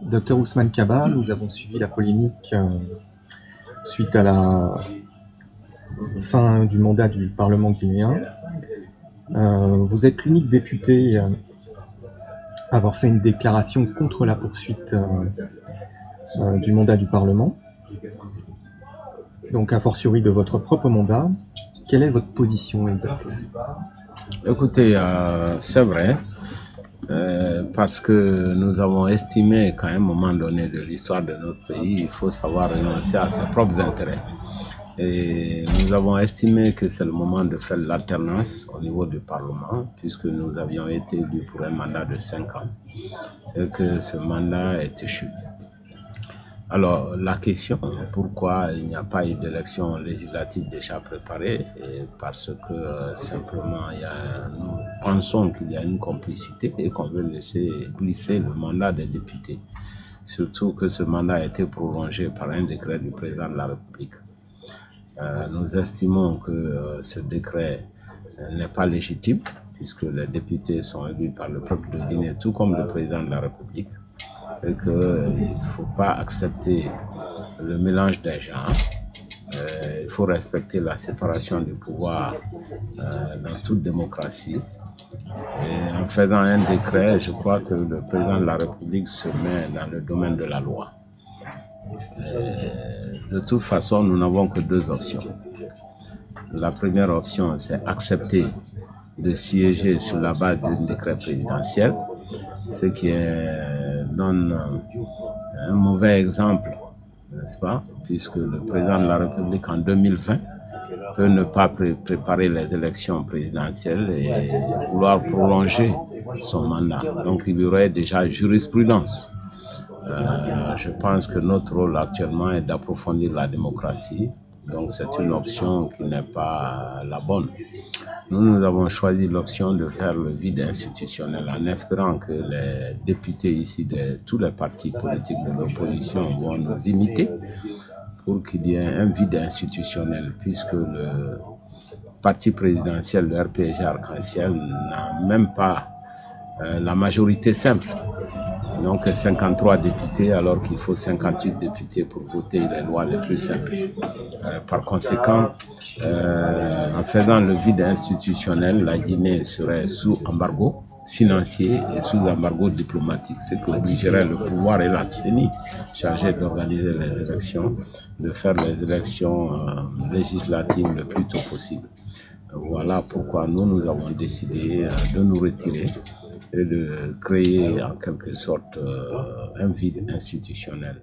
Docteur Ousmane Kaba, nous avons suivi la polémique suite à la fin du mandat du Parlement guinéen. Vous êtes l'unique député à avoir fait une déclaration contre la poursuite du mandat du Parlement. Donc, a fortiori de votre propre mandat, quelle est votre position exacte? Écoutez, c'est vrai, parce que nous avons estimé qu'à un moment donné de l'histoire de notre pays, il faut savoir renoncer à ses propres intérêts. Et nous avons estimé que c'est le moment de faire l'alternance au niveau du Parlement, puisque nous avions été élus pour un mandat de 5 ans et que ce mandat est échu. Alors, la question, pourquoi il n'y a pas eu d'élection législative déjà préparée, et parce que simplement nous pensons qu'il y a une complicité et qu'on veut laisser glisser le mandat des députés. Surtout que ce mandat a été prolongé par un décret du président de la République. Nous estimons que ce décret n'est pas légitime, puisque les députés sont élus par le peuple de Guinée, tout comme le président de la République, et qu'il ne faut pas accepter le mélange des genres. Il faut respecter la séparation du pouvoir dans toute démocratie. Et en faisant un décret, je crois que le président de la République se met dans le domaine de la loi. De toute façon, nous n'avons que deux options. La première option, c'est accepter de siéger sur la base d'un décret présidentiel, ce qui donne un mauvais exemple, n'est-ce pas, puisque le président de la République en 2020 peut ne pas préparer les élections présidentielles et vouloir prolonger son mandat. Donc il y aurait déjà jurisprudence. Je pense que notre rôle actuellement est d'approfondir la démocratie. Donc c'est une option qui n'est pas la bonne. Nous avons choisi l'option de faire le vide institutionnel en espérant que les députés ici de tous les partis politiques de l'opposition vont nous imiter pour qu'il y ait un vide institutionnel, puisque le parti présidentiel, le RPG Arc-en-Ciel, n'a même pas la majorité simple. Donc 53 députés alors qu'il faut 58 députés pour voter les lois les plus simples. Par conséquent, en faisant le vide institutionnel, la Guinée serait sous embargo financier et sous embargo diplomatique, ce qui obligerait le pouvoir et la CENI chargés d'organiser les élections, de faire les élections législatives le plus tôt possible. Voilà pourquoi nous avons décidé de nous retirer et de créer en quelque sorte un vide institutionnel.